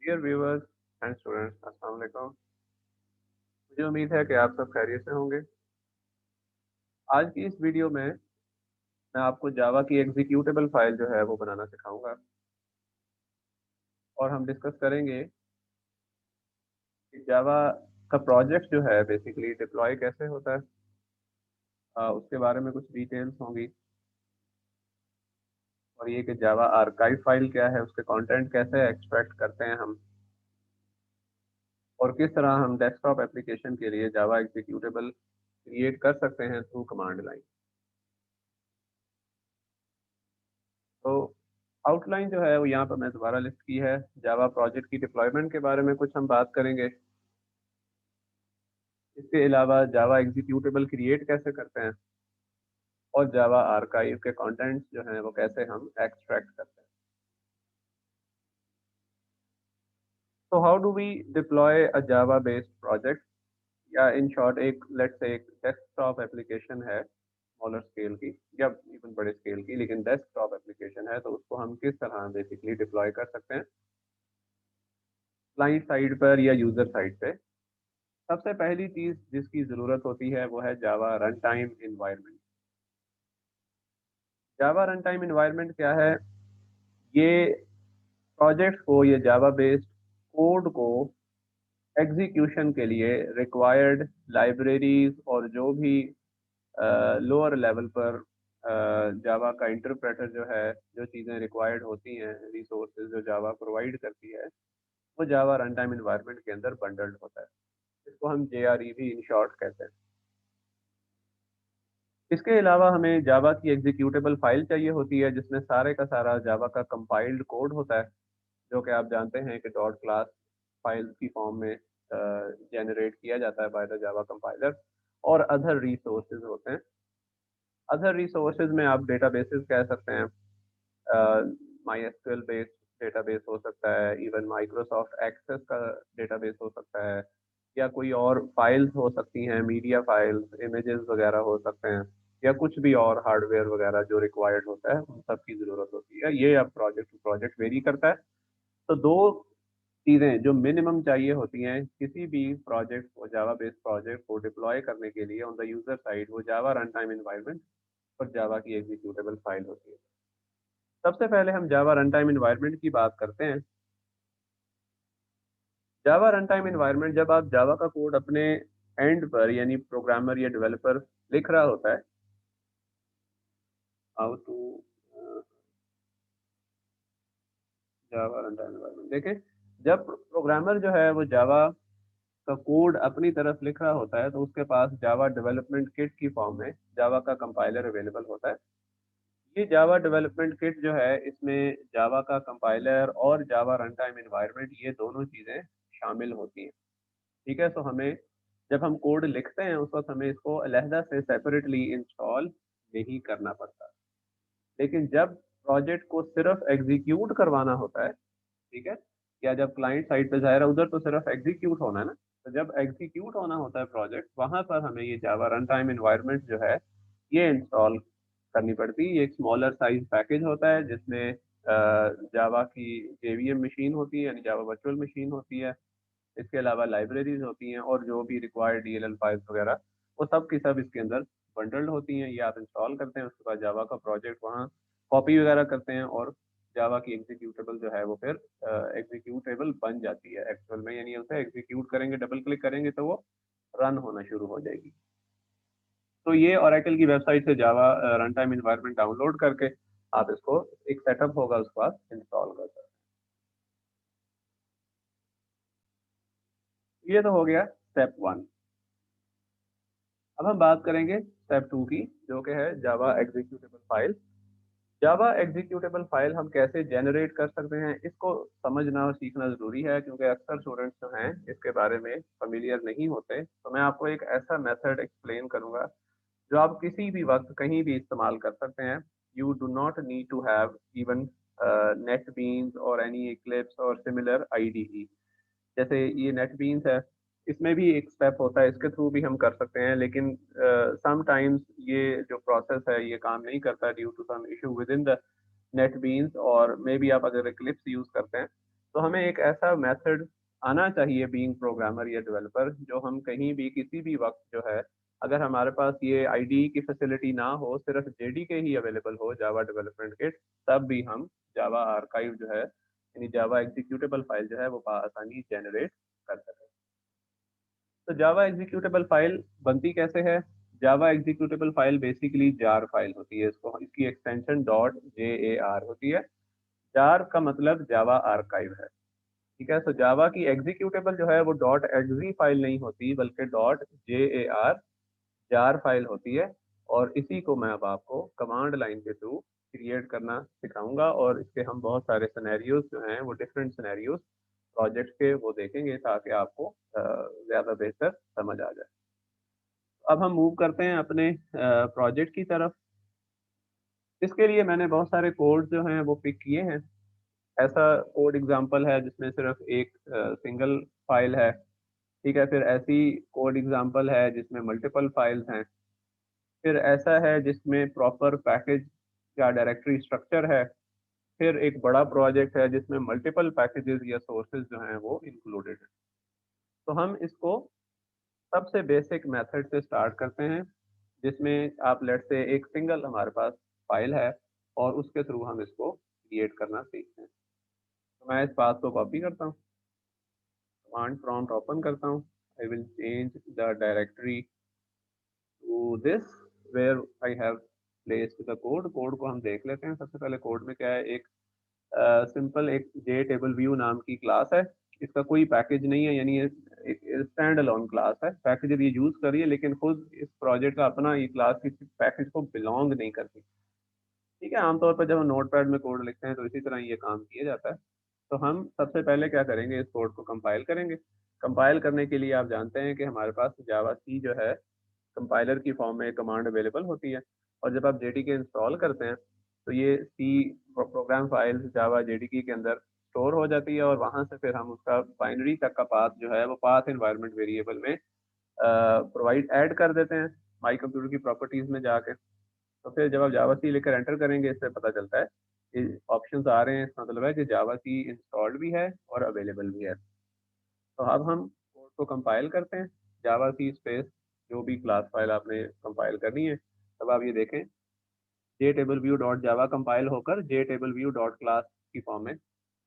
Dear viewers and students, अस्सलाम वालेकुम। मुझे उम्मीद है कि आप सब खैरियत से होंगे। आज की इस वीडियो में मैं आपको जावा की एग्जीक्यूटेबल फाइल जो है वो बनाना सिखाऊंगा और हम डिस्कस करेंगे कि जावा का प्रोजेक्ट जो है बेसिकली डिप्लॉय कैसे होता है। उसके बारे में कुछ डिटेल्स होंगी और ये कि जावा आर्काइव फाइल क्या है, उसके कंटेंट कैसे एक्सट्रैक्ट करते हैं हम, और किस तरह हम डेस्कटॉप एप्लीकेशन के लिए जावा एग्जीक्यूटेबल क्रिएट कर सकते हैं थ्रू कमांड लाइन। तो आउटलाइन जो है वो यहाँ पर मैं दोबारा लिस्ट की है। जावा प्रोजेक्ट की डिप्लॉयमेंट के बारे में कुछ हम बात करेंगे। इसके अलावा जावा एग्जीक्यूटेबल क्रिएट कैसे करते हैं और जावा आर्काइव के कंटेंट्स जो हैं वो कैसे हम एक्सट्रैक्ट करते हैं। तो how do we deploy a Java based project, या इन शॉर्ट एक लेट्स से एक डेस्कटॉप एप्लीकेशन है स्मॉलर स्केल की या इवन बड़े स्केल की, लेकिन डेस्कटॉप एप्लीकेशन है, तो उसको हम किस तरह बेसिकली डिप्लॉय कर सकते हैं क्लाइंट साइड पर या यूजर साइड पे। सबसे पहली चीज जिसकी जरूरत होती है वो है जावा रन टाइम इन्वायरमेंट। जावा रन टाइम इन्वायरमेंट क्या है? ये प्रोजेक्ट को, ये जावा बेस्ड कोड को एग्जीक्यूशन के लिए रिक्वायर्ड लाइब्रेरीज और जो भी लोअर लेवल पर जावा का इंटरप्रेटर जो है, जो चीज़ें रिक्वायर्ड होती हैं, रिसोर्सेज जो जावा प्रोवाइड करती है, वो जावा रन टाइम इन्वायरमेंट के अंदर बंडल्ड होता है। इसको हम JRE भी इन शॉर्ट कहते हैं। इसके अलावा हमें जावा की एग्जीक्यूटेबल फाइल चाहिए होती है जिसमें सारे का सारा जावा का कंपाइल्ड कोड होता है, जो कि आप जानते हैं कि डॉट क्लास फाइल की फॉर्म में जनरेट किया जाता है बाय द जावा कंपाइलर। और अदर रिसोर्सेज होते हैं। अदर रिसोर्सेज में आप डेटाबेसेस कह सकते हैं। माई एसक्यूएल बेस्ड डेटाबेस हो सकता है, इवन माइक्रोसॉफ्ट एक्सेस का डेटाबेस हो सकता है, या कोई और फाइल्स हो सकती हैं, मीडिया फाइल्स, इमेजेस वगैरह हो सकते हैं, या कुछ भी और हार्डवेयर वगैरह जो रिक्वायर्ड होता है उन सब की ज़रूरत होती है। ये अब प्रोजेक्ट टू प्रोजेक्ट वेरी करता है। तो दो चीज़ें जो मिनिमम चाहिए होती हैं किसी भी प्रोजेक्ट को, जावा बेस्ड प्रोजेक्ट को डिप्लॉय करने के लिए ऑन द यूजर साइड, वो जावा रन टाइम इन्वायरमेंट और जावा की एग्जीक्यूटेबल फाइल होती है। सबसे पहले हम जावा रन टाइम इन्वायरमेंट की बात करते हैं। जावा रन टाइम इन्वायरमेंट, जब आप जावा का कोड अपने एंड पर यानी प्रोग्रामर या डेवलपर लिख रहा होता है, how to Java run time environment देखें, जब प्रोग्रामर जो है वो जावा का कोड अपनी तरफ लिख रहा होता है तो उसके पास जावा डेवलपमेंट किट की फॉर्म में जावा का कंपाइलर अवेलेबल होता है। ये जावा डेवलपमेंट किट जो है, इसमें जावा का कंपाइलर और जावा रन टाइम इन्वायरमेंट, ये दोनों चीज़ें शामिल होती हैं। ठीक है, तो हमें जब हम कोड लिखते हैं उस वक्त हमें इसको अलहदा से सेपरेटली इंस्टॉल नहीं करना पड़ता। लेकिन जब प्रोजेक्ट को सिर्फ एग्जीक्यूट करवाना होता है, ठीक है, या जब क्लाइंट साइड पे जाहिर है उधर तो सिर्फ एग्जीक्यूट होना है ना, तो जब एग्जीक्यूट होना होता है प्रोजेक्ट, वहां पर हमें ये जावा रन टाइम इन्वायरमेंट जो है ये इंस्टॉल करनी पड़ती है। ये एक स्मॉलर साइज पैकेज होता है जिसमें जावा की JVM मशीन होती है यानी जावा वर्चुअल मशीन होती है। इसके अलावा लाइब्रेरीज होती हैं और जो भी रिक्वायर्ड DLL फाइल्स वगैरह, वो सब की सब इसके अंदर बंडल्ड होती हैं। ये आप इंस्टॉल करते हैं, उसके बाद जावा का प्रोजेक्ट वहाँ कॉपी वगैरह करते हैं और जावा की एग्जीक्यूटेबल जो है वो फिर एग्जीक्यूटेबल बन जाती है एक्चुअल में, यानी उसे एग्जीक्यूट करेंगे, डबल क्लिक करेंगे तो वो रन होना शुरू हो जाएगी। तो ये ओरेकल की वेबसाइट से जावा रन टाइम इन्वायरमेंट डाउनलोड करके आप इसको, एक सेटअप होगा उसके बाद इंस्टॉल कर सकते हैं। ये तो हो गया स्टेप 1। अब हम बात करेंगे स्टेप 2 की, जो कि है जावा एग्जीक्यूटेबल फाइल। जावा एग्जीक्यूटेबल फाइल हम कैसे जनरेट कर सकते हैं, इसको समझना और सीखना ज़रूरी है, क्योंकि अक्सर स्टूडेंट्स जो हैं इसके बारे में familiar नहीं होते। तो मैं आपको एक ऐसा मेथड एक्सप्लेन करूंगा जो आप किसी भी वक्त कहीं भी इस्तेमाल कर सकते हैं। You do not need to have even NetBeans और एनी Eclipse और सिमिलर IDE। जैसे ये नेटबीन्स है, इसमें भी एक स्टेप होता है, इसके थ्रू भी हम कर सकते हैं, लेकिन समटाइम्स ये जो प्रोसेस है ये काम नहीं करता due to some issue with in the NetBeans, और मे बी आप अगर इक्लिप्स यूज़ करते हैं तो तो हमें एक ऐसा मेथड आना चाहिए बीइंग प्रोग्रामर या डेवलपर, जो हम कहीं भी किसी भी वक्त जो है, अगर हमारे पास ये आईडीई की फैसिलिटी ना हो, सिर्फ जेडीके ही अवेलेबल हो, जावा डेवलपमेंट किट, तब भी हम जावा आर्काइव जो है, यानी जावा एग्जीक्यूटेबल फाइल जो है वो आसानी जनरेट कर सकें। तो जावा एग्जीक्यूटेबल फाइल बनती कैसे है? Java executable file basically jar file होती है, इसको इसकी एक्सटेंशन .jar होती है। जार का मतलब जावा आर्काइव है, ठीक है। तो जावा की एग्जीक्यूटेबल जो है वो .exe फाइल नहीं होती, बल्कि .jar जार फाइल होती है। और इसी को मैं अब आपको कमांड लाइन के थ्रू क्रिएट करना सिखाऊंगा, और इसके हम बहुत सारे सिनेरियोज जो हैं वो डिफरेंट सिनेरियोज प्रोजेक्ट के वो देखेंगे, ताकि आपको ज़्यादा बेहतर समझ आ जाए। अब हम मूव करते हैं अपने प्रोजेक्ट की तरफ। इसके लिए मैंने बहुत सारे कोड जो हैं वो पिक किए हैं। ऐसा कोड एग्जांपल है जिसमें सिर्फ एक सिंगल फाइल है, ठीक है। फिर ऐसी कोड एग्जांपल है जिसमें मल्टीपल फाइल्स हैं। फिर ऐसा है जिसमें प्रॉपर पैकेज या डायरेक्टरी स्ट्रक्चर है। फिर एक बड़ा प्रोजेक्ट है जिसमें मल्टीपल पैकेजेस या सोर्सेज जो हैं वो इंक्लूडेड हैं। तो हम इसको सबसे बेसिक मेथड से स्टार्ट करते हैं, जिसमें आप लेट से एक सिंगल हमारे पास फाइल है और उसके थ्रू हम इसको क्रिएट करना सीखते हैं। तो मैं इस बात को कॉपी करता हूँ, कमांड प्रॉम्प्ट ओपन करता हूँ। I will change the directory to this where I have placed the code. Code को हम देख लेते हैं। सबसे पहले कोड में क्या है, एक सिंपल एक जे टेबल व्यू नाम की क्लास है। इसका कोई पैकेज नहीं है, यानी ये एक स्टैंड अलोन क्लास है। पैकेज ये यूज करिए, लेकिन खुद इस प्रोजेक्ट का अपना ये क्लास किसी पैकेज को बिलोंग नहीं करती, ठीक है। आमतौर पर जब हम नोटपैड में कोड लिखते हैं तो इसी तरह ये काम किया जाता है। तो हम सबसे पहले क्या करेंगे, इस कोड को कंपाइल करेंगे। कंपाइल करने के लिए आप जानते हैं कि हमारे पास जावा सी जो है कंपाइलर की फॉर्म में कमांड अवेलेबल होती है। और जब आप जेडीके इंस्टॉल करते हैं तो ये सी प्रोग्राम फाइल्स जावा जेडीके के अंदर स्टोर हो जाती है, और वहाँ से फिर हम उसका बाइनरी तक का पाथ जो है वो पाथ एनवायरनमेंट वेरिएबल में प्रोवाइड ऐड कर देते हैं माई कंप्यूटर की प्रॉपर्टीज में जाके। तो फिर जब आप जावा सी लेकर एंटर करेंगे, इससे पता चलता है कि ऑप्शंस आ रहे हैं, इसका मतलब है कि जावा सी इंस्टॉल्ड भी है और अवेलेबल भी है। तो अब हम कोड को कंपाइल करते हैं, जावा सी स्पेस जो भी क्लास फाइल आपने कंपाइल करनी है। तब आप ये देखें, J table view dot Java compile होकर J table view dot class की फॉर्म में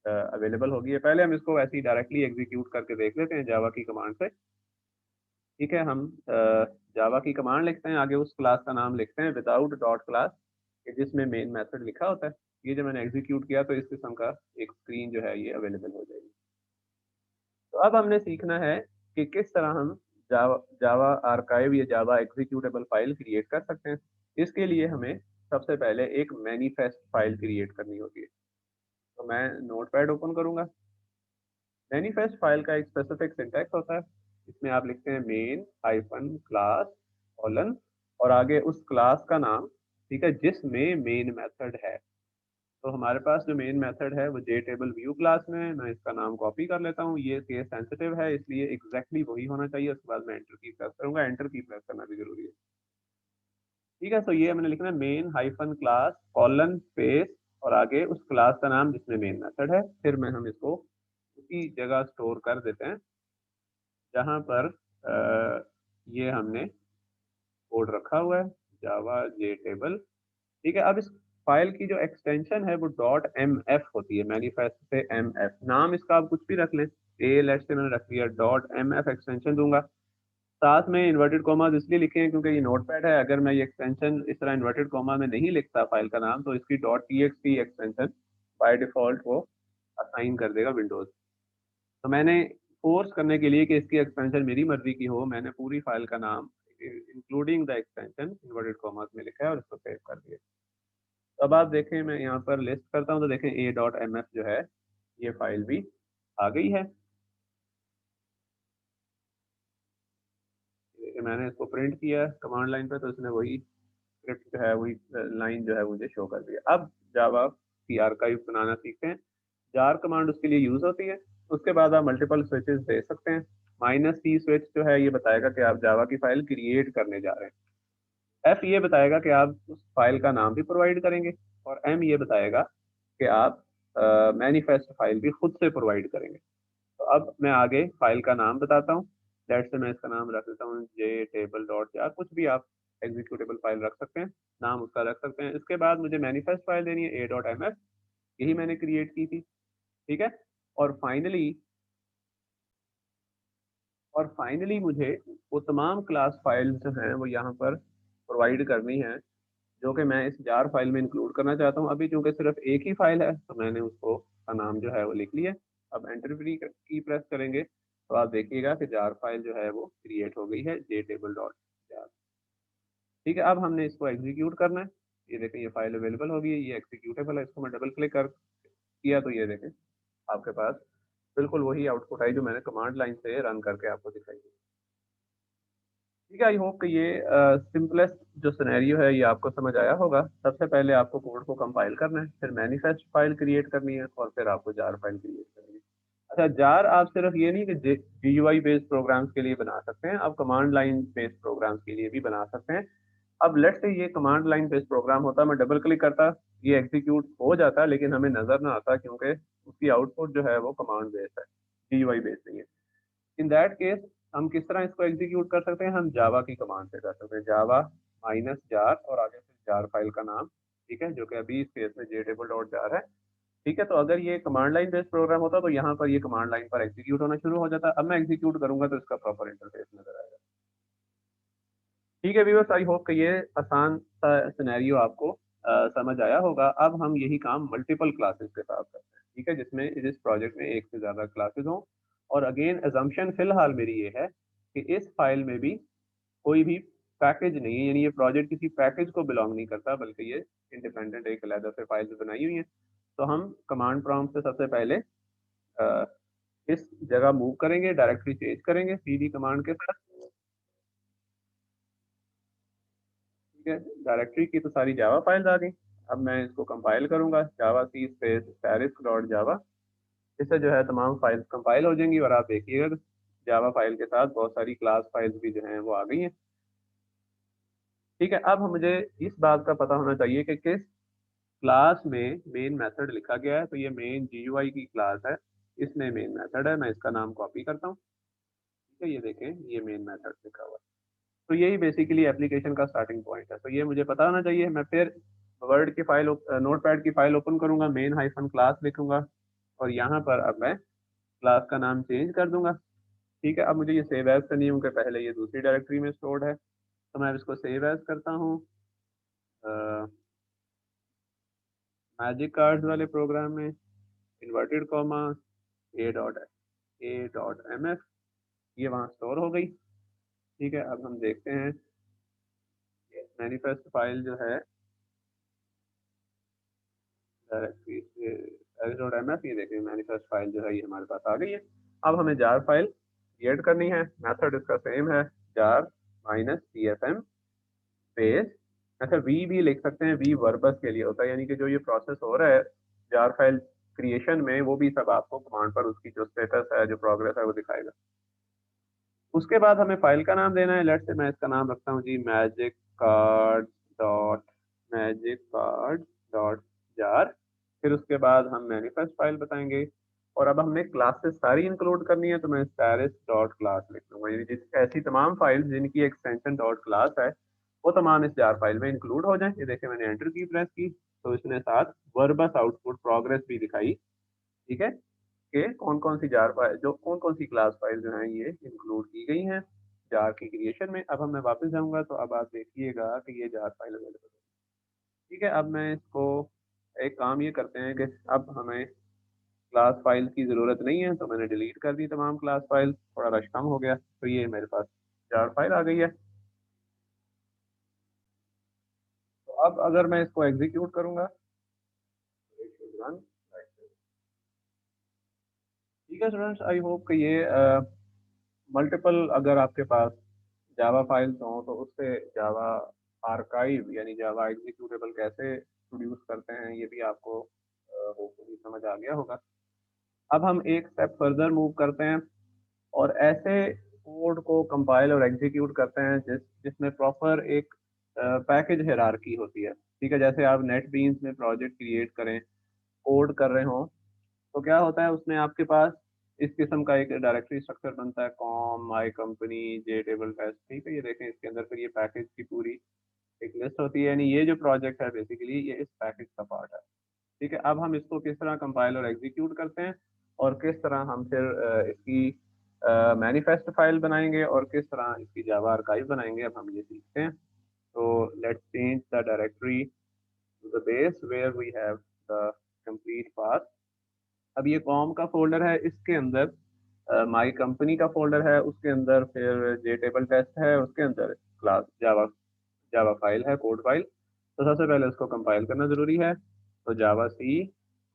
अवेलेबल होगी है। पहले हम इसको ऐसे ही डायरेक्टली एग्जीक्यूट करके देख लेते हैं जावा की कमांड से, ठीक है। हम जावा की कमांड लिखते हैं, आगे उस क्लास का नाम लिखते हैं विदाउट डॉट क्लास, जिसमें मेन मेथड लिखा होता है। ये जब मैंने एग्जीक्यूट किया तो इस किस्म का एक स्क्रीन जो है ये अवेलेबल हो जाएगी। तो अब हमने सीखना है कि किस तरह हम जावा जावा आर्काइव या जावा एग्जीक्यूटेबल फाइल क्रिएट कर सकते हैं। इसके लिए हमें सबसे पहले एक मैनिफेस्ट फाइल क्रिएट करनी होती है। तो मैं नोटपैड ओपन करूंगा। मैनिफेस्ट फाइल का एक स्पेसिफिक सिंटैक्स होता है। इसमें आप लिखते हैं मेन हाइफन क्लास कॉलन और आगे उस क्लास का नाम, ठीक है, जिसमें मेन मेथड है। तो हमारे पास जो मेन मेथड है वो जे टेबल व्यू क्लास में है। मैं इसका नाम कॉपी कर लेता हूँ, ये केस सेंसिटिव है इसलिए एग्जैक्टली वही होना चाहिए। उसके बाद मैं एंटर की प्रेस करूंगा, एंटर की प्रेस करना भी जरूरी है, ठीक है। तो ये मैंने लिखना है main hyphen class colon space और आगे उस क्लास का नाम जिसमें मेन मेथड है। फिर मैं हम इसको उसी जगह स्टोर कर देते हैं जहाँ पर ये हमने कोड रखा हुआ है, जावा जे टेबल, ठीक है। अब इस फाइल की जो एक्सटेंशन है वो डॉट एम एफ होती है, मैनिफेस्ट से एम एफ। नाम इसका आप कुछ भी रख लें, ए लेट से मैंने रख लिया, डॉट एम एफ एक्सटेंशन दूंगा। साथ में इन्वर्टेड कॉमास इसलिए लिखे हैं क्योंकि ये नोटपैड है। अगर मैं ये एक्सटेंशन इस तरह इन्वर्टेड कॉमा में नहीं लिखता फाइल का नाम, तो इसकी dot T x T extension by default वो असाइन कर देगा विंडोज। तो मैंने फोर्स करने के लिए कि इसकी एक्सटेंशन मेरी मर्जी की हो, मैंने पूरी फाइल का नाम including the extension inverted commas में लिखा है और इसको सेव कर दिया। अब आप देखें, मैं यहाँ पर लिस्ट करता हूँ तो देखें ए डॉट एम एफ जो है ये फाइल भी आ गई है। मैंने इसको प्रिंट किया कमांड लाइन पे, तो इसने वही स्क्रिप्ट जो है वही लाइन जो है मुझे शो कर दिया। अब जावा की आर्काइव बनाना सीखते हैं। जार कमांड उसके लिए यूज होती है। उसके बाद आप मल्टीपल स्विचेस दे सकते हैं। माइनस सी स्विच जो है ये बताएगा कि आप जावा की फाइल क्रिएट करने जा रहे हैं। एफ ये बताएगा कि आप उस फाइल का नाम भी प्रोवाइड करेंगे, और एम ये बताएगा कि आप मैनिफेस्ट फाइल भी खुद से प्रोवाइड करेंगे। तो अब मैं आगे फाइल का नाम बताता हूँ। दैट से मैं इसका नाम रख देता हूँ JTable.jar, कुछ भी आप एग्जीक्यूटेबल फाइल रख सकते हैं, नाम उसका रख सकते हैं। इसके बाद मुझे मैनिफेस्ट फाइल देनी है a.mf, यही मैंने क्रिएट की थी, ठीक है। और फाइनली मुझे वो तमाम क्लास फाइल्स जो हैं वो यहाँ पर प्रोवाइड करनी है, जो कि मैं इस जार फाइल में इंक्लूड करना चाहता हूँ। अभी चूंकि सिर्फ एक ही फाइल है तो मैंने उसको का नाम जो है वो लिख लिया। अब एंटर की प्रेस करेंगे तो आप देखिएगा कि जार फाइल जो है वो क्रिएट हो गई है JTable.jar, ठीक है। अब हमने इसको एग्जीक्यूट करना है। ये देखें ये फाइल अवेलेबल हो गई है, ये एग्जीक्यूटेबल है। इसको मैं डबल क्लिक कर किया तो ये देखें आपके पास बिल्कुल वही आउटपुट आई जो मैंने कमांड लाइन से रन करके आपको दिखाई थी। ठीक है, आई होप कि ये सिंपलेस्ट जो सिनेरियो है ये आपको समझ आया होगा। सबसे पहले आपको कोड को कंपाइल करना है, फिर मैनिफेस्ट फाइल क्रिएट करनी है और फिर आपको जार फाइल क्रिएट करनी है। अच्छा, जार आप सिर्फ ये नहीं कि GUI बेस्ड प्रोग्राम्स के लिए बना सकते हैं, आप कमांड लाइन बेस्ड प्रोग्राम्स के लिए भी बना सकते हैं। अब लेट्स से ये कमांड लाइन बेस्ड प्रोग्राम होता, मैं डबल क्लिक करता, ये एग्जीक्यूट हो जाता, लेकिन हमें नजर ना आता क्योंकि उसकी आउटपुट जो है वो कमांड बेस्ड है, GUI बेस्ड नहीं है। इन दैट केस हम किस तरह इसको एग्जीक्यूट कर सकते हैं, हम जावा की कमांड से कर सकते हैं, जावा माइनस जार और आगे फिर जार फाइल का नाम, ठीक है, जो कि अभी इस केस में JTable.jar है, ठीक है। तो अगर ये कमांड लाइन बेस्ड प्रोग्राम होता तो यहाँ पर ये कमांड लाइन पर एग्जीक्यूट होना शुरू हो जाता। अब मैं एग्जीक्यूट करूंगा तो इसका प्रॉपर इंटरफेस नजर आएगा। ठीक है व्यूअर्स, आई होप कि ये आसान सा सिनेरियो आपको समझ आया होगा। अब हम यही काम मल्टीपल क्लासेस के साथ करते हैं, ठीक है, जिसमें इस प्रोजेक्ट में एक से ज़्यादा क्लासेस हों। और अगेन एजम्पशन फिलहाल मेरी ये है कि इस फाइल में भी कोई भी पैकेज नहीं है, यानी ये प्रोजेक्ट किसी पैकेज को बिलोंग नहीं करता, बल्कि ये इंडिपेंडेंट एक अलग से फाइल बनाई हुई है। तो हम कमांड प्रॉम्प्ट से सबसे पहले अ, इस जगह मूव करेंगे, डायरेक्टरी चेंज करेंगे cd कमांड के साथ, ठीक है। डायरेक्टरी की तो सारी जावा फाइल्स आ गई। अब मैं इसको कंपाइल करूंगा, जावा सी स्पेस स्टैरिस्क डॉट जावा, इससे जो है तमाम फाइल्स कंपाइल हो जाएंगी और आप देखिएगा जावा फाइल के साथ बहुत सारी क्लास फाइल्स भी जो हैं वो आ गई हैं, ठीक है। अब मुझे इस बात का पता होना चाहिए कि किस क्लास में मेन मेथड लिखा गया है। तो ये मेन GUI की क्लास है, इसमें मेन मेथड है, मैं इसका नाम कॉपी करता हूँ, ठीक है। ये देखें ये मेन मेथड लिखा हुआ है। तो यही बेसिकली एप्लीकेशन का स्टार्टिंग पॉइंट है। तो ये मुझे पता होना चाहिए। मैं फिर वर्ड की फाइल नोटपैड की फाइल ओपन करूंगा, मेन हाइफन क्लास लिखूंगा और यहाँ पर अब मैं क्लास का नाम चेंज कर दूंगा, ठीक है। अब मुझे ये सेव एज करनी है क्योंकि पहले ये दूसरी डायरेक्टरी में स्टोर्ड है, तो मैं इसको सेव एज करता हूँ मैजिक कार्ड्स वाले प्रोग्राम में, इन्वर्टेड कॉमा a.mf, ये वहाँ स्टोर हो गई, ठीक है। अब हम देखते हैं मैनिफेस्ट फाइल जो है डायरेक्टरी x.mf, ये देखिए मैनिफेस्ट फाइल जो है ये हमारे पास आ गई है। अब हमें जार फाइल क्रिएट करनी है, मेथड इसका सेम है, जार माइनस CFM स्पेस, अच्छा वी भी लिख सकते हैं, वी वर्बस के लिए होता है, यानी कि जो ये प्रोसेस हो रहा है जार फाइल क्रिएशन में वो भी सब आपको कमांड पर उसकी जो स्टेटस है जो प्रोग्रेस है वो दिखाएगा। उसके बाद हमें फाइल का नाम देना है, लेट्स से मैं इसका नाम रखता हूँ जी magic card dot magic card dot jar. फिर उसके बाद हम मैनिफेस्ट फाइल बताएंगे और अब हमने क्लासेस सारी इंक्लूड करनी है, तो मैं स्टैरिस डॉट क्लास लिख दूंगा, यानी जिस ऐसी तमाम फाइल्स जिनकी एक्सटेंशन डॉट क्लास है वो तमाम इस जार फाइल में इंक्लूड हो जाए। ये देखिए मैंने एंटर की प्रेस की तो इसने साथ वर्बस आउटपुट प्रोग्रेस भी दिखाई, ठीक है, कि कौन कौन सी जार फाइल जो कौन कौन सी क्लास फाइल जो हैं ये इंक्लूड की गई हैं जार की क्रिएशन में। अब मैं वापस जाऊंगा तो अब आप देखिएगा कि ये जार फाइल अवेलेबल है, ठीक है। अब मैं इसको एक काम ये करते हैं कि अब हमें क्लास फाइल की ज़रूरत नहीं है, तो मैंने डिलीट कर दी तमाम क्लास फाइल, थोड़ा रश कम हो गया, तो ये मेरे पास जार फाइल आ गई है। तो अब अगर मैं इसको एग्जीक्यूट करूंगा, ठीक है स्टूडेंट्स, आई होप कि ये मल्टीपल अगर आपके पास जावा फाइल्स हों तो उससे जावा आर्काइव यानी जावा एग्जीक्यूटेबल कैसे प्रोड्यूस करते हैं ये भी आपको होपफुली समझ आ गया होगा। अब हम एक स्टेप फर्दर मूव करते हैं और ऐसे कोड को कंपाइल और एग्जीक्यूट करते हैं जिसमें प्रॉपर एक पैकेज हायरार्की होती है, ठीक है। जैसे आप नेट बीन्स में प्रोजेक्ट क्रिएट करें कोड कर रहे हो तो क्या होता है उसमें आपके पास इस किस्म का एक डायरेक्टरी स्ट्रक्चर बनता है, com my company J table test. ठीक है, ये देखें इसके अंदर फिर ये पैकेज की पूरी एक लिस्ट होती है, यानी ये जो प्रोजेक्ट है बेसिकली ये इस पैकेज का पार्ट है। ठीक है, अब हम इसको किस तरह कंपाइल और एग्जीक्यूट करते हैं और किस तरह हम फिर इसकी मैनिफेस्ट फाइल बनाएंगे और किस तरह इसकी जावा आर्काइव बनाएंगे, अब हम ये सीखते हैं। तो let's change the directory to the base where we have the complete path. अब ये कॉम का फोल्डर है, इसके अंदर माई कंपनी का फोल्डर है, उसके अंदर फिर जे टेबल टेस्ट है, उसके अंदर क्लास जावा जावा फाइल है, कोड फाइल। तो सबसे पहले उसको कंपाइल करना जरूरी है। तो Java C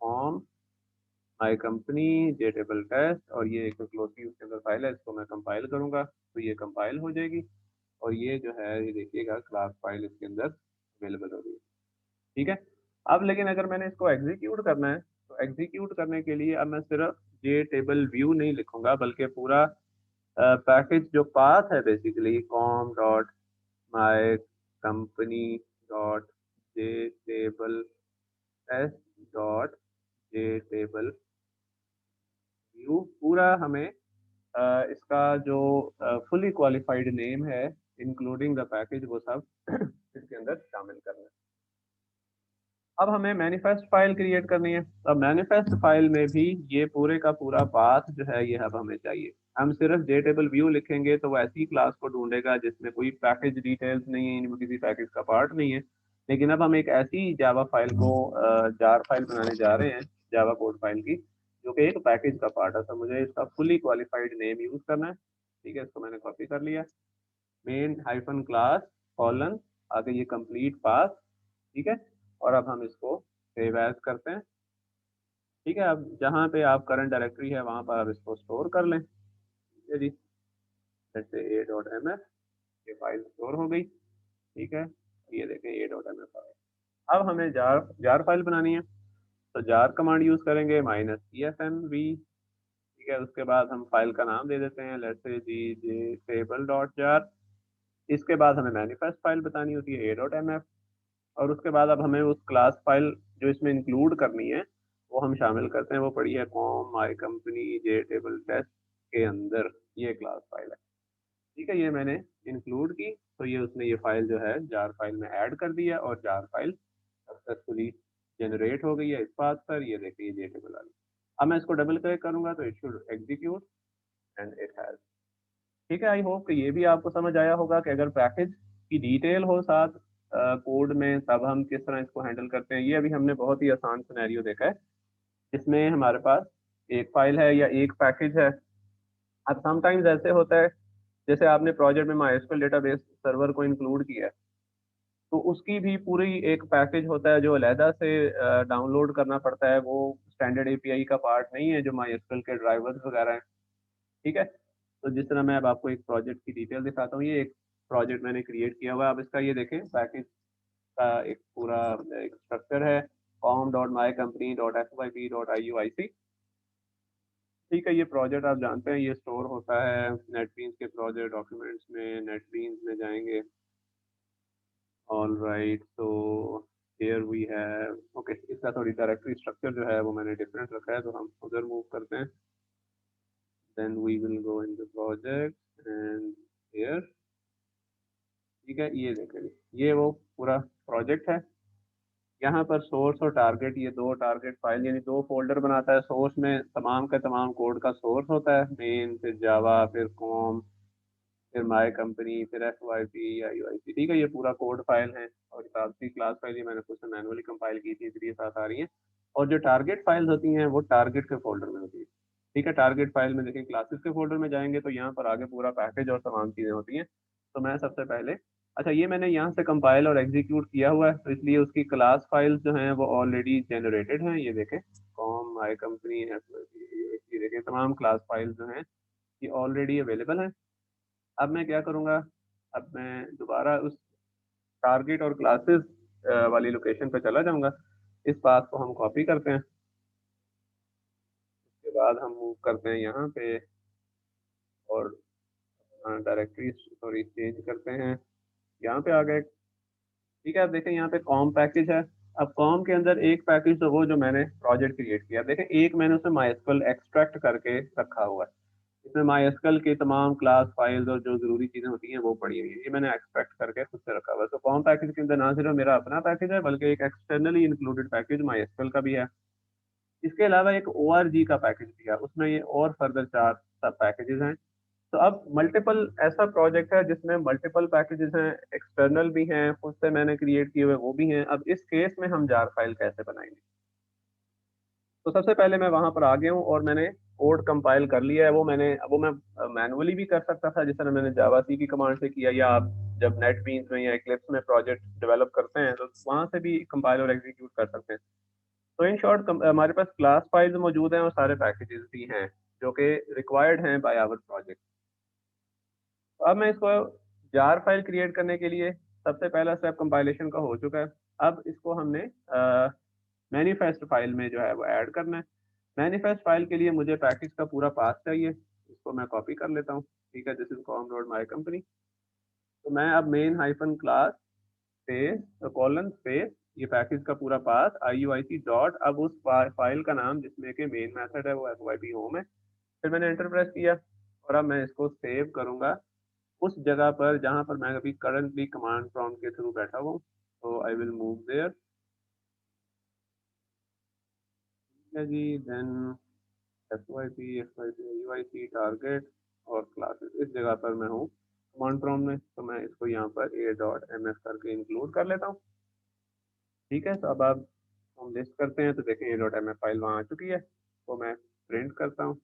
com my company J table test और ये एक क्लोजली उसके अंदर फाइल है, इसको मैं कंपाइल करूंगा तो ये कंपाइल हो जाएगी और ये जो है ये देखिएगा क्लास फाइल इसके अंदर अवेलेबल हो गई। ठीक है, अब लेकिन अगर मैंने इसको एग्जीक्यूट करना है तो एग्जीक्यूट करने के लिए अब मैं सिर्फ जे टेबल व्यू नहीं लिखूंगा बल्कि पूरा पैकेज जो पाथ है basically com dot my company dot J table S dot J table view पूरा हमें इसका जो फुली क्वालिफाइड नेम है इंक्लूडिंग द पैकेज वो सब इसके अंदर शामिल करना है। अब हमें मैनिफेस्ट फाइल क्रिएट करनी है। अब मैनिफेस्ट फाइल में भी ये पूरे का पूरा पाथ जो है ये अब हमें चाहिए। हम सिर्फ जे टेबल व्यू लिखेंगे तो वो ऐसी क्लास को ढूंढेगा जिसमें कोई पैकेज डिटेल्स नहीं है, यानी वो किसी पैकेज का पार्ट नहीं है। लेकिन अब हम एक ऐसी जावा फाइल को जार फाइल बनाने जा रहे हैं, जावा कोड फाइल की, जो कि एक पैकेज का पार्ट है। तो मुझे इसका फुली क्वालिफाइड नेम यूज करना है। ठीक है, इसको मैंने कॉपी कर लिया, मेन हाइफन क्लास कॉलन आगे ये कंप्लीट पाथ। ठीक है, और अब हम इसको सेव एज करते हैं। ठीक है, अब जहाँ पे आप करंट डायरेक्टरी है वहाँ पर आप इसको स्टोर कर लें। ठीक है जी, जैसे ए डॉट एम एफ ये फाइल स्टोर हो गई। ठीक है, ये देखें ए डॉट एम एफ। अब हमें जार जार फाइल बनानी है तो जार कमांड यूज करेंगे minus E F M V. ठीक है, उसके बाद हम फाइल का नाम दे देते हैं, let's say G J table dot jar. इसके बाद हमें मैनिफेस्ट फाइल बतानी होती है ए डॉट एम एफ और उसके बाद अब हमें उस क्लास फाइल जो इसमें इंक्लूड करनी है वो हम शामिल करते हैं। वो पड़ी है com my company J table test के अंदर ये क्लास फाइल है। ठीक है, ये मैंने इंक्लूड की तो ये उसने ये फाइल जो है जार फाइल में ऐड कर दिया और जार फाइल सक्सेसफुली जनरेट हो गई है इस बात पर। ये देखिए जे टेबल वाली। अब मैं इसको डबल क्लिक करूंगा तो it should execute and it has. ठीक है, आई होप कि ये भी आपको समझ आया होगा कि अगर पैकेज की डिटेल हो साथ कोड में तब हम किस तरह इसको हैंडल करते हैं। ये अभी हमने बहुत ही आसान सिनेरियो देखा है जिसमें हमारे पास एक फाइल है या एक पैकेज है। अब समटाइम्स ऐसे होता है जैसे आपने प्रोजेक्ट में माइस्क्ल डेटाबेस सर्वर को इंक्लूड किया है तो उसकी भी पूरी एक पैकेज होता है जो अलहदा से डाउनलोड करना पड़ता है। वो स्टैंडर्ड एपीआई का पार्ट नहीं है जो माइस्क्ल के ड्राइवर्स वगैरह हैं। ठीक है, तो जिस तरह मैं अब आपको एक प्रोजेक्ट की डिटेल दिखाता हूँ, ये एक प्रोजेक्ट मैंने क्रिएट किया हुआ है। अब इसका ये देखें पैकेज का एक पूरा एक स्ट्रक्चर है, com dot my company dot F Y P dot I U I C. ठीक है, ये प्रोजेक्ट आप जानते हैं ये स्टोर होता है नेटबीन्स के प्रोजेक्ट डॉक्यूमेंट्स में। नेटबीन्स में जाएंगे, ऑल राइट, तो हियर वी हैव ओके। इसका थोड़ी डायरेक्टरी स्ट्रक्चर जो है वो मैंने डिफरेंट रखा है तो हम उधर मूव करते हैं। Then we will go in the project and here. ठीक है, ये देखें ये वो पूरा प्रोजेक्ट है। यहाँ पर सोर्स और टारगेट ये दो टारगेट फाइल यानी दो फोल्डर बनाता है। सोर्स में तमाम का तमाम कोड का सोर्स होता है, मेन, फिर जावा, फिर कॉम, फिर माई कंपनी, फिर एफ वाई पी या यू आई सी। ठीक है, ये पूरा कोड फाइल है और साथ ही क्लास फाइल ये मैंने खुद से मैनुअली कंपाइल की थी इसलिए साथ आ रही है। और जो टारगेट फाइल्स होती हैं वो टारगेट के फोल्डर में होती है। ठीक है, टारगेट फाइल में देखिए क्लासेस के फोल्डर में जाएंगे तो यहाँ पर आगे पूरा पैकेज और तमाम चीज़ें होती हैं। तो मैं सबसे पहले अच्छा ये मैंने यहाँ से कंपाइल और एग्जीक्यूट किया हुआ है तो इसलिए उसकी क्लास फाइल्स जो हैं वो ऑलरेडी जनरेटेड हैं। ये देखें कॉम माई कंपनी है, ये देखें तमाम क्लास फाइल्स जो हैं ये ऑलरेडी अवेलेबल हैं। अब मैं क्या करूँगा, अब मैं दोबारा उस टारगेट और क्लासेस वाली लोकेशन पे चला जाऊँगा। इस बात को हम कॉपी करते हैं, उसके बाद हम मूव करते हैं यहाँ पे और डायरेक्टरी सॉरी चेंज करते हैं, यहाँ पे आ गए। ठीक है, अब देखें यहाँ पे कॉम पैकेज है। अब कॉम के अंदर एक पैकेज तो वो जो मैंने प्रोजेक्ट क्रिएट किया, देखें एक मैंने उसमें माइस्कल एक्सट्रैक्ट करके रखा हुआ है, इसमें माइस्कल की तमाम क्लास फाइल्स और जो जरूरी चीजें होती हैं वो पड़ी हुई है, ये मैंने एक्सट्रैक्ट करके खुद से रखा हुआ है। तो कॉम पैकेज के अंदर ना सिर्फ मेरा अपना पैकेज है बल्कि एक एक्सटर्नली इंक्लूडेड पैकेज माइस्कल का भी है। इसके अलावा एक ORG का पैकेज भी है, उसमें ये और फर्दर 4 सब पैकेजेस हैं। तो अब मल्टीपल ऐसा प्रोजेक्ट है जिसमें मल्टीपल पैकेजेस हैं, एक्सटर्नल भी हैं, खुद से मैंने क्रिएट किए हुए वो भी हैं। अब इस केस में हम जार फाइल कैसे बनाएंगे? तो सबसे पहले मैं वहां पर आ गया हूँ और मैंने कोड कंपाइल कर लिया है। वो मैं मैनुअली भी कर सकता था, जिस तरह मैंने जावा सी की कमांड से किया, या आप जब नेटबीन्स में या इक्लिप्स में प्रोजेक्ट डेवलप करते हैं तो वहां से भी कंपाइल और एग्जीक्यूट कर सकते हैं। तो इन शॉर्ट हमारे पास क्लास फाइल्स मौजूद हैं और सारे पैकेजेस भी हैं जो कि रिक्वायर्ड हैं बाय आवर प्रोजेक्ट। तो अब मैं इसको जार फाइल क्रिएट करने के लिए सबसे पहला स्टेप कंपाइलेशन का हो चुका है। अब इसको हमने मैनिफेस्ट फाइल में जो है वो ऐड करना है। मैनिफेस्ट फाइल के लिए मुझे पैकेज का पूरा पाथ चाहिए, इसको मैं कॉपी कर लेता हूँ। ठीक है, this is com dot my company. तो मैं अब main hyphen class space colon space ये पैकेज का पूरा पाथ IUIC डॉट, अब उस फाइल का नाम जिसमें कि मेन मेथड है वो FYP होम है। फिर मैंने एंटर प्रेस किया और अब मैं इसको सेव करूंगा उस जगह पर जहां पर मैं अभी करंटली कमांड प्रॉम्प्ट के थ्रू बैठा हुआ हूँ। तो आई विल मूव देयर। ठीक है जी, देन FYP UIC टारगेट और क्लासेस इस जगह पर मैं हूँ कमांड प्रॉम्प्ट में, तो मैं इसको यहाँ पर a.ms करके इंक्लूड कर लेता हूँ। ठीक है, तो अब आप हम लिस्ट करते हैं तो देखें a.ms फाइल वहाँ आ चुकी है। तो मैं प्रिंट करता हूँ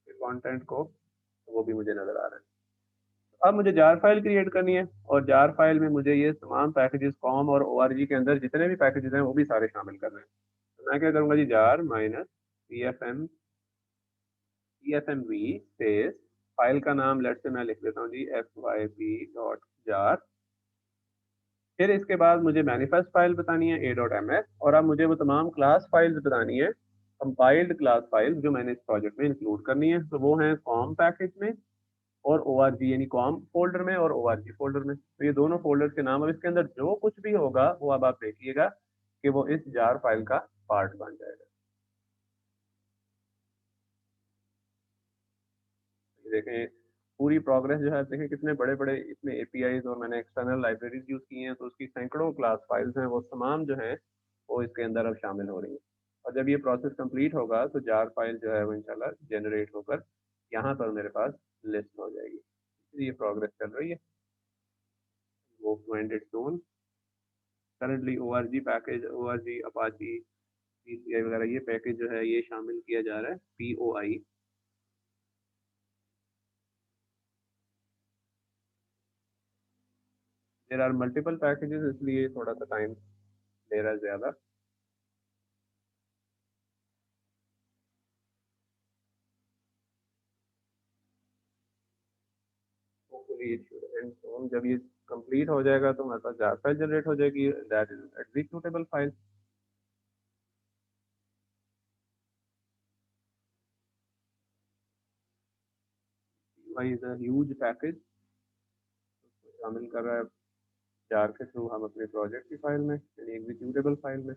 कंटेंट को, तो वो भी मुझे नजर आ रहा है। अब मुझे जार फाइल क्रिएट करनी है और जार फाइल में मुझे ये तमाम पैकेजेस कॉम और ORG के अंदर जितने भी पैकेजेस हैं वो भी सारे शामिल करने हैं। तो मैं क्या करूंगा जी, jar minus CFMV space file का नाम लेट से मैं लिख देता हूँ जी FYP डॉट जार। फिर इसके बाद मुझे मैनिफेस्ट फाइल बतानी है a.ms, और अब मुझे वो तमाम क्लास फाइल्स बतानी है, कंपाइल्ड क्लास फाइल्स जो मैंने इस प्रोजेक्ट में इंक्लूड करनी है। तो वो हैं कॉम पैकेज में और ORG, यानी कॉम फोल्डर में और ORG फोल्डर में। तो ये दोनों फोल्डर्स के नाम, अब इसके अंदर जो कुछ भी होगा वो अब आप देखिएगा कि वो इस जार फाइल का पार्ट बन जाएगा। ये देखें पूरी प्रोग्रेस जो है, देखें कितने बड़े बड़े इसमें APIs और मैंने एक्सटर्नल लाइब्रेरीज यूज की हैं, तो उसकी सैकड़ों क्लास फाइल्स हैं, वो तमाम जो हैं वो इसके अंदर अब शामिल हो रही हैं। और जब ये प्रोसेस कंप्लीट होगा तो जार फाइल जो है वो इंशाल्लाह जनरेट होकर यहाँ पर मेरे पास लिस्ट हो जाएगी। ये प्रोग्रेस चल रही है, वो ended soon. Currently ORG package, ORG Apache PCI वगैरह ये पैकेज जो है ये शामिल किया जा रहा है POI। There are multiple packages, इसलिए थोड़ा सा टाइम ले रहा है ज़्यादा। Hopefully it should end soon. जब ये कंप्लीट हो जाएगा तो हमारे पास जार फाइल जनरेट हो जाएगी, that is executable file. POI is a huge package, शामिल कर रहा है जार के थ्रू हम अपने प्रोजेक्ट की फाइल में यानी एग्जीक्यूटेबल फाइल में।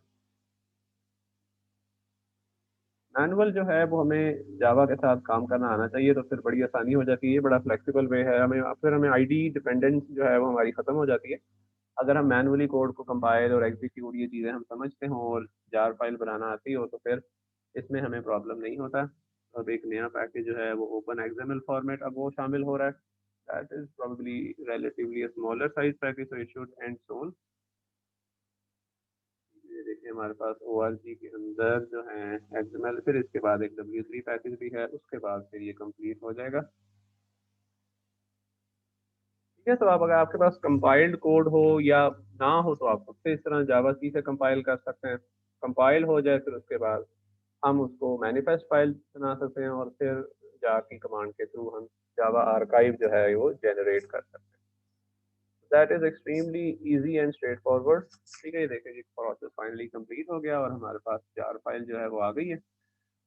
मैनुअल जो है वो हमें जावा के साथ काम करना आना चाहिए, तो फिर बड़ी आसानी हो जाती है, बड़ा फ्लेक्सिबल वे है। हमें फिर हमें आईडी डिपेंडेंस जो है वो हमारी खत्म हो जाती है। अगर हम मैनुअली कोड को कंपाइल और एग्जीक्यूट ये चीज़ें हम समझते हों और जार फाइल बनाना आती हो तो फिर इसमें हमें प्रॉब्लम नहीं होता। अब एक नया पैकेज जो है वो ओपन XML फॉर्मेट अब वो शामिल हो रहा है, that is probably relatively a smaller size package so it should end soon। ये देखिए हमारे पास ORG के अंदर जो है XML, फिर इसके बाद एक W3 पैकेज भी है, उसके बाद फिर ये कंप्लीट हो जाएगा। ठीक है, तो आप अगर आपके पास कंपाइल्ड कोड हो या ना हो तो आप खुद से इस तरह जावा सी से कंपाइल कर सकते हैं। कंपाइल हो जाए फिर उसके बाद हम उसको मैनिफेस्ट फाइल बना सकते हैं और फिर जार की कमांड के थ्रू हम जावा आर्काइव जो है वो जनरेट कर सकते हैं। That is extremely easy and straight forward. ठीक है, ये देखिए जी प्रोसेस फाइनली कंप्लीट हो गया और हमारे पास जार फाइल जो है वो आ गई है।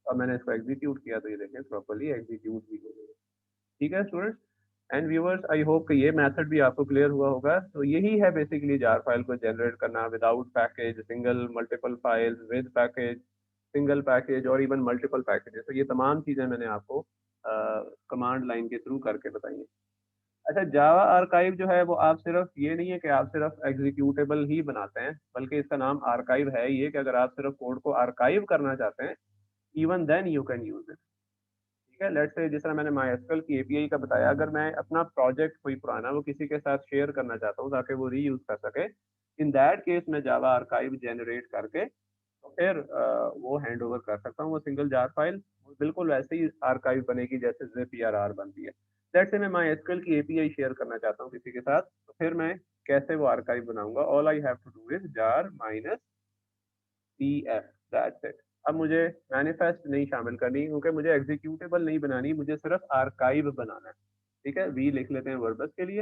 अब मैंने इसको एग्जीक्यूट किया तो ये देखें प्रॉपर्ली एग्जीक्यूट भी हो गई है। ठीक है students, and viewers I hope कि ये मेथड भी आपको क्लियर हुआ होगा। तो यही है बेसिकली जार फाइल को जनरेट करना without package, single multiple files, with package, single package और इवन मल्टीपल पैकेजेस। तो ये तमाम चीज़ें मैंने आपको कमांड लाइन के थ्रू करके बताई हैं। अच्छा, जावा आर्काइव जो है वो आप सिर्फ ये नहीं है कि आप सिर्फ एग्जीक्यूटेबल ही बनाते हैं, बल्कि इसका नाम आर्काइव है ये कि अगर आप सिर्फ कोड को आर्काइव करना चाहते हैं, even then you can use it. ठीक है, लेट्स से जिस तरह मैंने माईएसक्यूएल की एपीआई का बताया, अगर मैं अपना प्रोजेक्ट कोई पुराना वो किसी के साथ शेयर करना चाहता हूँ ताकि वो रीयूज कर सके, इन दैट केस मैं जावा आर्काइव जनरेट करके तो फिर वो हैंड ओवर कर सकता हूँ वो सिंगल जार फाइल, बिल्कुल वैसे ही आर्काइव बनेगी जैसे जिप या आर बनती है। लेट्स से मैं माईएसक्यूएल की एपीआई शेयर करना चाहता हूँ किसी के साथ, तो फिर मैं कैसे वो आर्काइव बनाऊंगा? All I have to do is jar minus P F, that's it. अब मुझे मैनिफेस्ट नहीं शामिल करनी क्योंकि मुझे एग्जीक्यूटेबल नहीं बनानी, मुझे सिर्फ आर्काइव बनाना है। ठीक है, वी लिख लेते हैं वर्बस के लिए।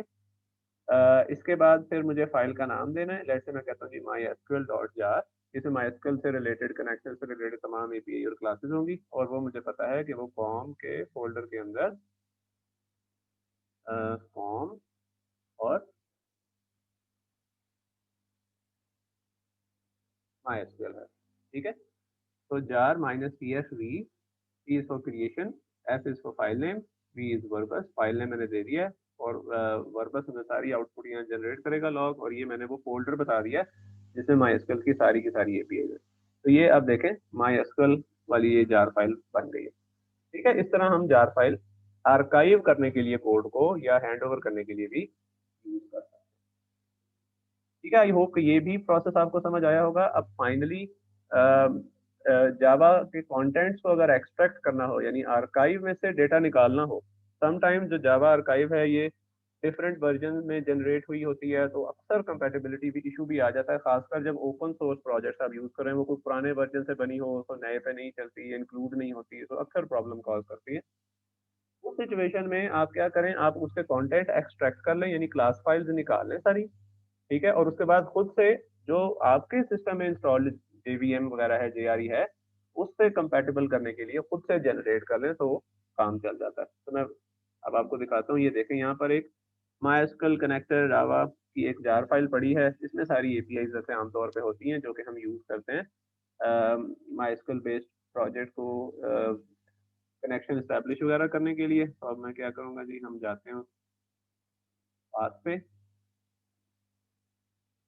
इसके बाद फिर मुझे फाइल का नाम देना है। लेट्स से मैं कहता हूँ जी माई एसक्यूएल डॉट जार। इसमें माई एसक्यूएल से रिलेटेड, कनेक्शन से रिलेटेड तमाम एपीआई और क्लासेस होंगी, और वो मुझे पता है कि वो फॉर्म के फोल्डर के अंदर फॉर्म और माई एसक्यूएल है। ठीक है, तो jar minus P F V, P is for creation, F is for file name, V is verbose, file name मैंने दे दिया है, और वर्बस में सारी आउटपुट यहाँ जनरेट करेगा लॉग, और ये मैंने वो फोल्डर बता दिया जिसमें माईएसक्यूएल की सारी एपीआई है। तो ये अब देखें माईएसक्यूएल वाली ये जार फाइल बन गई है। ठीक है, इस तरह हम जार फाइल आर्काइव करने के लिए कोड को या हैंड ओवर करने के लिए भी यूज कर सकते हैं। ठीक है, आई होप कि ये भी प्रोसेस आपको समझ आया होगा। अब फाइनली जावा के कंटेंट्स को अगर एक्सट्रैक्ट करना हो, यानी आर्काइव में से डेटा निकालना हो, समटाइम जो जावा आर्काइव है ये डिफरेंट वर्जन में जनरेट हुई होती है, तो अक्सर कंपेटिबिलिटी भी इशू भी आ जाता है, खासकर जब ओपन सोर्स प्रोजेक्ट्स आप यूज कर रहे हैं, वो कोई पुराने वर्जन से बनी हो तो नए पे नहीं चलती, इंक्लूड नहीं होती है, तो अक्सर प्रॉब्लम कॉज करती है। उस सिचुएशन में आप क्या करें, आप उसके कंटेंट एक्सट्रैक्ट कर लें, यानी क्लास फाइल्स निकाल लें सारी। ठीक है, और उसके बाद खुद से जो आपके सिस्टम में इंस्टॉल्ड जेवीएम वगैरह है, जेआरई है, उससे कंपैटिबल करने के लिए खुद से जनरेट कर लें तो काम चल जाता है। तो मैं अब आपको दिखाता हूँ, ये देखें यहाँ पर एक माइस्कल कनेक्टर जावा की एक जार फाइल पड़ी है, इसमें सारी एपीआई जैसे आमतौर पे होती हैं जो कि हम यूज करते हैं माइस्कल बेस्ड प्रोजेक्ट को कनेक्शन इस्टेब्लिश वगैरह करने के लिए। तो अब मैं क्या करूँगा जी, हम जाते हैं पाथ पे।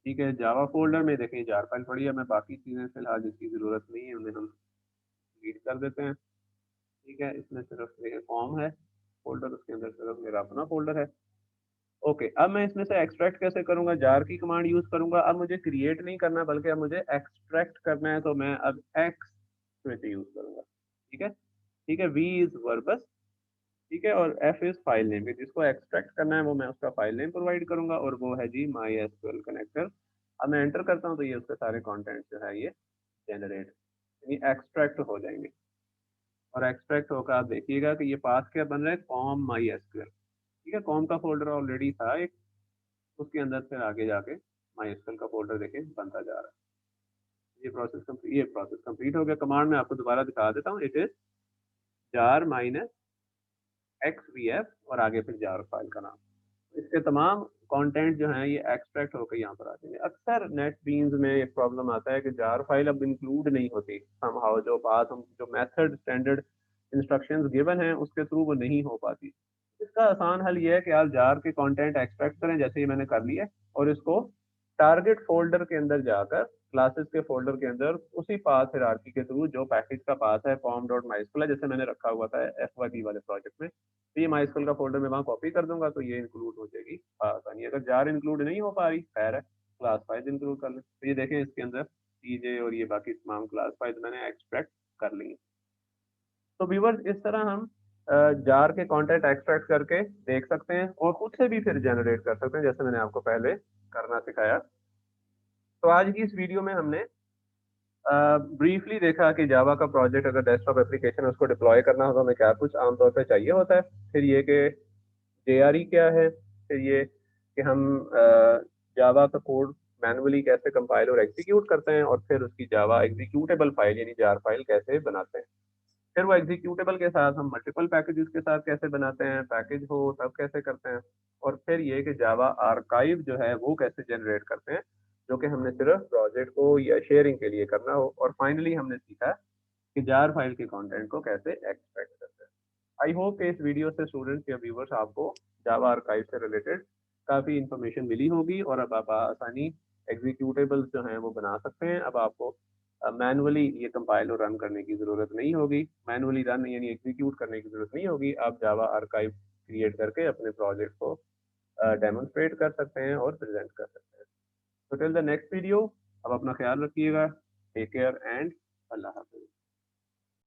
ठीक है, जावा फोल्डर में देखें जार फाइल पड़ी है, मैं बाकी चीज़ें फिलहाल जिसकी ज़रूरत नहीं है उन्हें हम डिलीट कर देते हैं। ठीक है, इसमें सिर्फ मेरे फॉर्म है फोल्डर, उसके अंदर सिर्फ मेरा अपना फोल्डर है। ओके, अब मैं इसमें से एक्सट्रैक्ट कैसे करूंगा? जार की कमांड यूज करूंगा। अब मुझे क्रिएट नहीं करना बल्कि अब मुझे एक्सट्रैक्ट करना है, तो मैं अब एक्स में से यूज करूंगा। ठीक है, ठीक है, वी इज वर्बस। ठीक है, और एफ इज फाइल नेम, जिसको एक्सट्रैक्ट करना है वो मैं उसका फाइल नेम प्रोवाइड करूंगा, और वो है जी माई एसक्यूएल कनेक्टर। अब मैं एंटर करता हूँ तो ये उसके सारे कॉन्टेंट जो है ये जनरेट यानी एक्सट्रैक्ट हो जाएंगे। और एक्सट्रैक्ट होकर आप देखिएगा कि ये पास क्या बन रहा है, कॉम माई एसक्यूएल। ठीक है, कॉम का फोल्डर ऑलरेडी था एक, उसके अंदर फिर आगे जाके माई एसक्यूएल का फोल्डर देखें बनता जा रहा है। ये प्रोसेस कंप्लीट हो गया। कमांड में आपको दोबारा दिखा देता हूँ, it is jar minus x V F और आगे फिर जार फाइल का नाम। इसके तमाम कंटेंट जो हैं ये एक्सट्रैक्ट होकर यहाँ पर आते हैं। अक्सर नेट बीन्स में एक प्रॉब्लम आता है कि जार फाइल अब इंक्लूड नहीं होती, समहाउ जो बात हम जो मेथड स्टैंडर्ड इंस्ट्रक्शंस गिवन हैं उसके थ्रू वो नहीं हो पाती। इसका आसान हल ये है कि आप जार के कंटेंट एक्सट्रैक्ट करें, जैसे ही मैंने कर लिया, और इसको टारगेट फोल्डर के अंदर जाकर क्लासेस के फोल्डर के अंदर उसी पाथ हिरार्की के थ्रू जो पैकेज का पाथ है फॉर्म डॉट माइस्कल है, जैसे मैंने रखा हुआ था एफवाईपी वाले प्रोजेक्ट में, तो ये माइस्कल का फोल्डर में वहाँ कॉपी कर दूंगा तो ये इंक्लूड हो जाएगी आसानी। अगर जार इंक्लूड नहीं हो पा रही, खैर है, क्लास फाइल इंक्लूड कर लें। तो ये देखें इसके अंदर टीजे और ये बाकी तमाम क्लास फाइल मैंने एक्सट्रैक्ट कर ली। तो व्यूवर्स, इस तरह हम जार के कंटेंट एक्सट्रैक्ट करके देख सकते हैं और खुद से भी फिर जनरेट कर सकते हैं, जैसे मैंने आपको पहले करना सिखाया। तो आज की इस वीडियो में हमने ब्रीफली देखा कि जावा का प्रोजेक्ट अगर डेस्कटॉप एप्लीकेशन उसको डिप्लॉय करना हो तो हमें क्या कुछ आमतौर पे चाहिए होता है, फिर ये कि जेआरई क्या है, फिर ये कि हम जावा का कोड मैनुअली कैसे कंपाइल और एग्जीक्यूट करते हैं, और फिर उसकी जावा एग्जीक्यूटेबल फाइल यानी जार फाइल कैसे बनाते हैं। फिर वो एग्जीक्यूटेबल के साथ हम मल्टीपल पैकेजेस के साथ कैसे बनाते हैं, पैकेज हो तब कैसे करते हैं, और फिर ये कि जावा आर्काइव जो है वो कैसे जनरेट करते हैं, जो कि हमने सिर्फ प्रोजेक्ट को या शेयरिंग के लिए करना हो, और फाइनली हमने सीखा कि जार फाइल के कंटेंट को कैसे एक्सट्रैक्ट करते हैं। आई होप कि इस वीडियो से स्टूडेंट्स या व्यूवर्स आपको जावा आर्काइव से रिलेटेड काफ़ी इन्फॉर्मेशन मिली होगी, और अब आप आसानी एग्जीक्यूटेबल्स जो हैं वो बना सकते हैं। अब आपको मैनुअली ये कंपाइल और रन करने की ज़रूरत नहीं होगी, मैनुअली रन यानी एग्जीक्यूट करने की ज़रूरत नहीं होगी। आप जावा आर्काइव क्रिएट करके अपने प्रोजेक्ट को डेमोन्स्ट्रेट कर सकते हैं और प्रेजेंट कर सकते हैं। तो टिल द नेक्स्ट वीडियो, अब अपना ख्याल रखिएगा। टेक केयर एंड अल्लाह हाफिज़।